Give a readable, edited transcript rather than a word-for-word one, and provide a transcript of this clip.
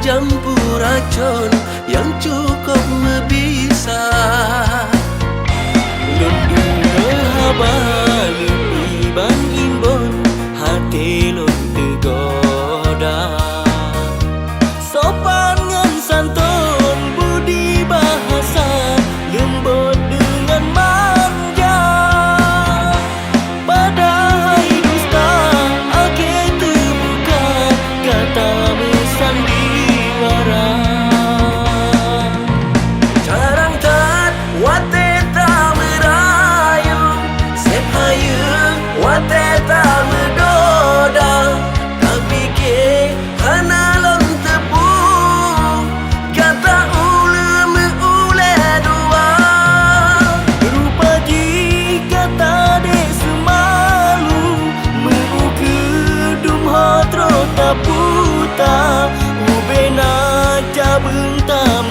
campur racun yang cukup membisa. Lundung habali ibang imbon hati lun tergoda. Sopan ngan santun budi bahasa lembut dengan manja. Padahal dusta akhir terbuka kata bersandiwara. Jarang tat wate tak merayu, sepayu wate tak mendoda. Tapi ke hana lon tepu kata ule meule dua. Rupa jika tak de semalu mengukudum hotro tak puta ubena cabeng tak